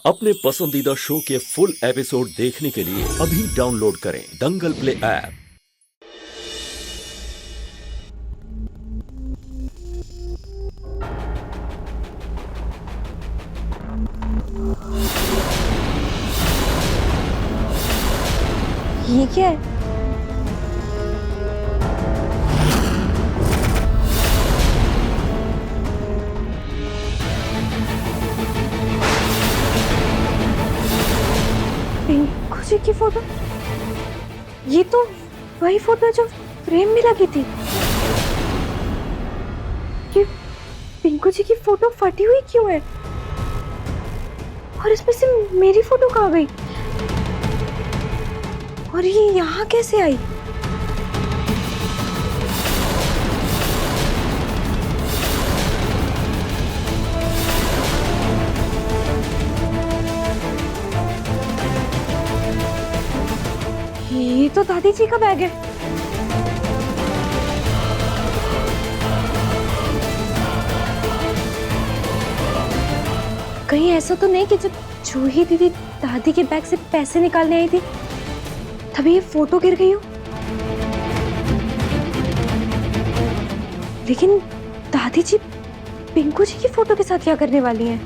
अपने पसंदीदा शो के फुल एपिसोड देखने के लिए अभी डाउनलोड करें दंगल प्ले ऐप। ये क्या है? पिंकू जी की फोटो? ये तो वही फोटो है जो फ्रेम में लगी थी। ये पिंकू जी की फोटो फटी हुई क्यों है? और इसमें से मेरी फोटो कहाँ गई? और ये यहाँ कैसे आई? ये तो दादी जी का बैग है। कहीं ऐसा तो नहीं कि जब जूही दीदी दादी के बैग से पैसे निकालने आई थी तभी ये फोटो गिर गई हो? लेकिन दादी जी पिंकू जी की फोटो के साथ क्या करने वाली हैं?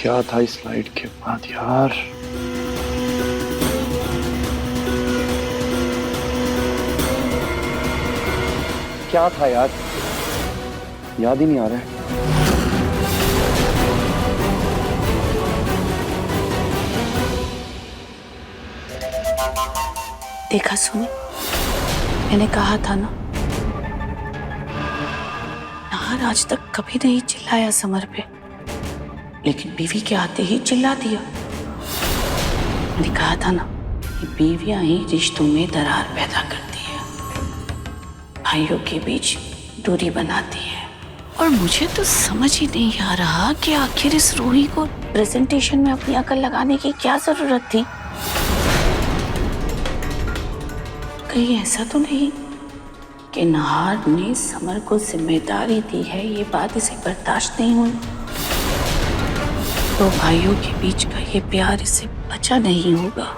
क्या था इस लाइट के बाद यार? क्या था यार? याद ही नहीं आ रहा है। देखा सुनी, मैंने कहा था ना, नाहर आज तक कभी नहीं चिल्लाया समर पे, लेकिन बीवी के आते ही चिल्ला दिया। मैंने कहा था ना कि बीवियां ही रिश्तों में दरार पैदा करती है, भाइयों के बीच दूरी बनाती है। और मुझे तो समझ ही नहीं आ रहा कि आखिर इस रूही को प्रेजेंटेशन में अपनी अकल लगाने की क्या जरूरत थी। कहीं ऐसा तो नहीं कि नाहर ने समर को जिम्मेदारी दी है, ये बात इसे बर्दाश्त नहीं हुई, तो भाइयों के बीच का ये प्यार इसे बचा नहीं होगा।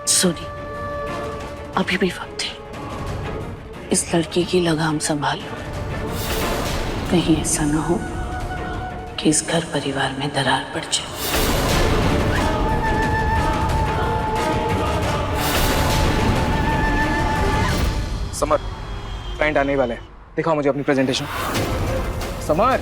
सुनी, अभी भी वक्त है, इस लड़की की लगाम संभालो, कहीं ऐसा ना हो कि इस घर परिवार में दरार पड़ जाए। समर, क्लाइंट आने वाले हैं, दिखाओ मुझे अपनी प्रेजेंटेशन। समर,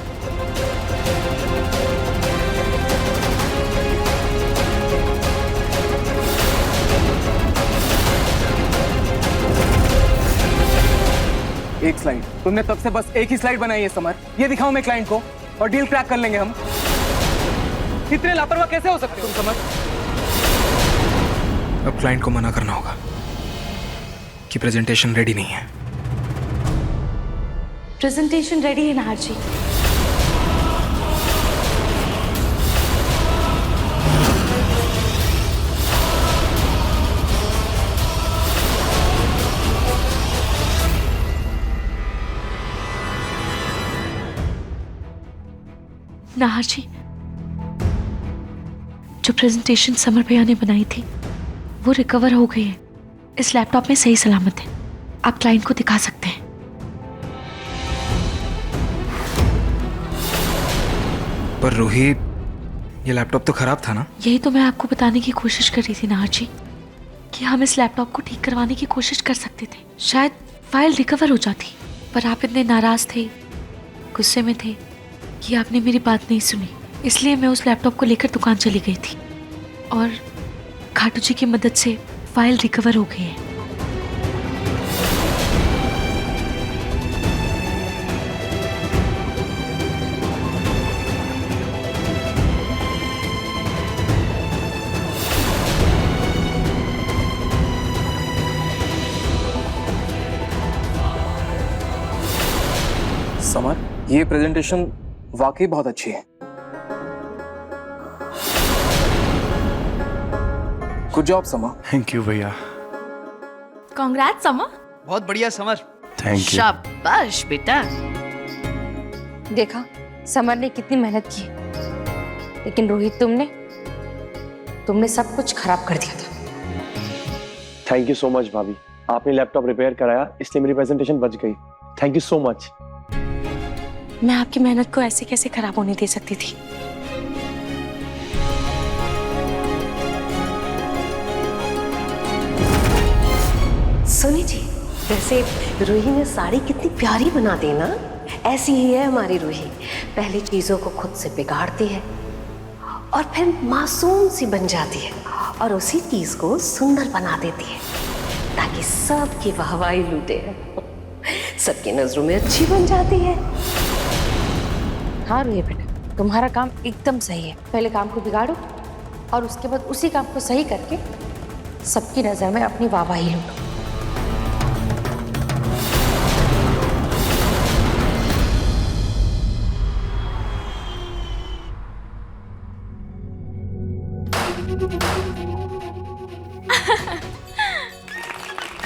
एक स्लाइड। तुमने तब से बस एक ही स्लाइड बनाई है समर, ये दिखाओ मैं क्लाइंट को और डील क्रैक कर लेंगे हम। इतने लापरवाह कैसे हो सकते हो तुम समर? अब क्लाइंट को मना करना होगा कि प्रेजेंटेशन रेडी नहीं है। प्रेजेंटेशन रेडी है नाहर जी। नाहर जी, जो प्रेजेंटेशन समर भैया ने बनाई थी वो रिकवर हो गई है, इस लैपटॉप में सही सलामत है, आप क्लाइंट को दिखा सकते हैं। पर रूही, ये लैपटॉप तो खराब था ना? यही तो मैं आपको बताने की कोशिश कर रही थी नाहर जी कि हम इस लैपटॉप को ठीक करवाने की कोशिश कर सकते थे, शायद फाइल रिकवर हो जाती, पर आप इतने नाराज थे, गुस्से में थे कि आपने मेरी बात नहीं सुनी, इसलिए मैं उस लैपटॉप को लेकर दुकान चली गई थी और खाटू जी की मदद से फाइल रिकवर हो गई है। समर, ये प्रेजेंटेशन वाकई बहुत अच्छी है। गुड जॉब समा। थैंक यू भैया। कांग्रेट्स समा, बहुत बढ़िया समर। Thank you. शाबाश बेटा। देखा समर ने कितनी मेहनत की, लेकिन रोहित तुमने सब कुछ खराब कर दिया था। थैंक यू सो मच भाभी, आपने लैपटॉप रिपेयर कराया इसलिए मेरी प्रेजेंटेशन बच गई। Thank you so much. मैं आपकी मेहनत को ऐसे कैसे खराब होने दे सकती थी। सुनी जी, वैसे रूही ने साड़ी कितनी प्यारी बना दी ना। ऐसी ही है हमारी रूही, पहले चीजों को खुद से बिगाड़ती है और फिर मासूम सी बन जाती है और उसी चीज को सुंदर बना देती है ताकि सबकी वाहवाही लूटे। सबकी नजरों में अच्छी बन जाती है। हाँ रूही बेटा, तुम्हारा काम एकदम सही है। पहले काम को बिगाड़ो और उसके बाद उसी काम को सही करके सबकी नजर में अपनी वाहवाही लूटो।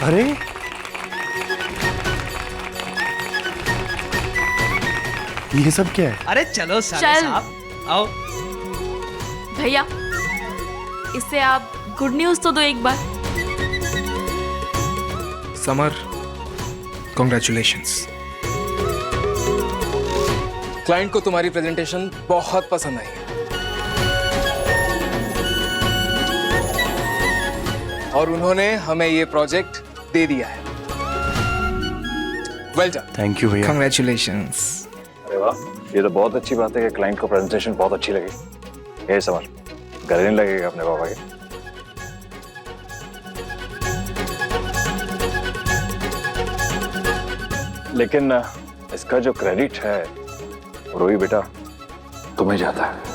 अरे ये सब क्या है? अरे चलो साले चल। साहब आओ। भैया, इससे आप गुड न्यूज तो दो एक बार। Summer, congratulations. क्लाइंट को तुम्हारी प्रेजेंटेशन बहुत पसंद आई और उन्होंने हमें ये प्रोजेक्ट दे दिया है। Well done. थैंक यू भैया। कॉन्ग्रेचुलेशंस। अरे वाह, ये तो बहुत अच्छी बात है कि क्लाइंट को प्रेजेंटेशन बहुत अच्छी लगी। ये समझ गले नहीं लगेगा अपने पापा के। लेकिन इसका जो क्रेडिट है रोही बेटा तुम्हें जाता है।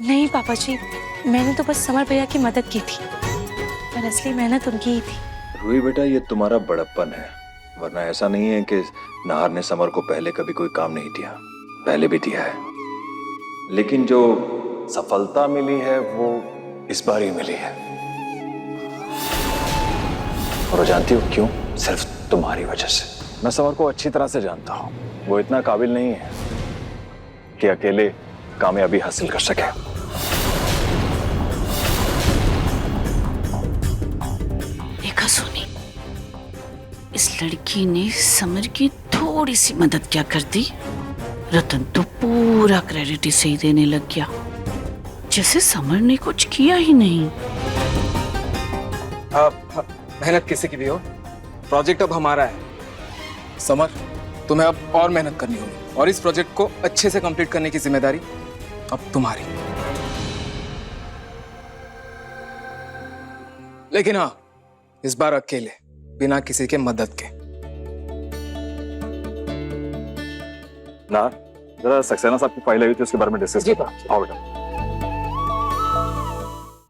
नहीं पापा जी, मैंने तो बस समर भैया की मदद की थी, पर असली मेहनत उनकी ही थी। रोही बेटा ये तुम्हारा बड़प्पन है, वरना ऐसा नहीं है कि नाहर ने समर को पहले कभी कोई काम नहीं दिया, पहले भी दिया है। लेकिन जो सफलता मिली है वो इस बार ही मिली है। और जानती हो क्यों? सिर्फ तुम्हारी वजह से। मैं समर को अच्छी तरह से जानता हूं, वो इतना काबिल नहीं है कि अकेले कामयाबी हासिल कर सके। देखा सोनी, इस लड़की ने समर की थोड़ी सी मदद क्या कर दी, रतन तो पूरा क्रेडिट इसे ही देने लग गया, जैसे समर ने कुछ किया ही नहीं। मेहनत किसी की भी हो, प्रोजेक्ट अब हमारा है। समर, तुम्हें अब और मेहनत करनी होगी और इस प्रोजेक्ट को अच्छे से कंप्लीट करने की जिम्मेदारी अब तुम्हारी। लेकिन हाँ, इस बार अकेले, बिना किसी के मदद के। ना जरा सक्सेना साहब की फाइल आई थी, उसके बारे में डिस्कस करता। आओ बेटा।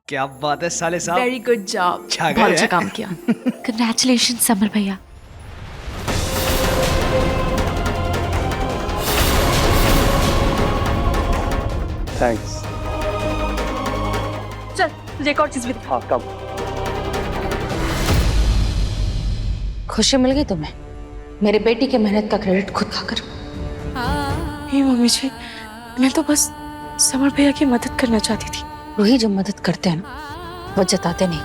क्या बात है साले साहब। वेरी गुड जॉब, छा गए बहुत अच्छा हैं। काम किया। कंग्रेचुलेशन समर भैया। थैंक्स। चल एक और चीज भी दिखा। हाँ कब? खुशी मिल गई तुम्हें मेरे बेटी के मेहनत का क्रेडिट खुद खाकर? नहीं मम्मी जी, मैं तो बस समर भैया की मदद करना चाहती थी। रूही जो मदद करते हैं ना वो जताते नहीं।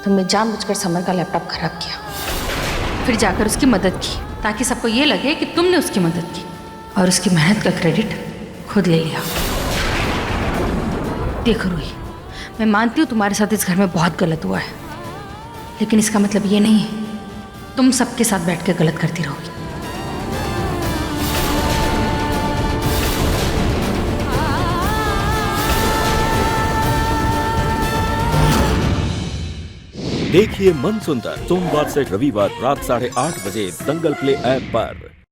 तुमने जानबूझकर समर का लैपटॉप खराब किया, फिर जाकर उसकी मदद की ताकि सबको ये लगे कि तुमने उसकी मदद की और उसकी मेहनत का क्रेडिट खुद ले लिया। देखो रूही, मैं मानती हूँ तुम्हारे साथ इस घर में बहुत गलत हुआ है, लेकिन इसका मतलब ये नहीं है तुम सबके साथ बैठ के गलत करती रहोगी। देखिए मन सुंदर सोमवार से रविवार रात 8:30 बजे दंगल प्ले ऐप पर।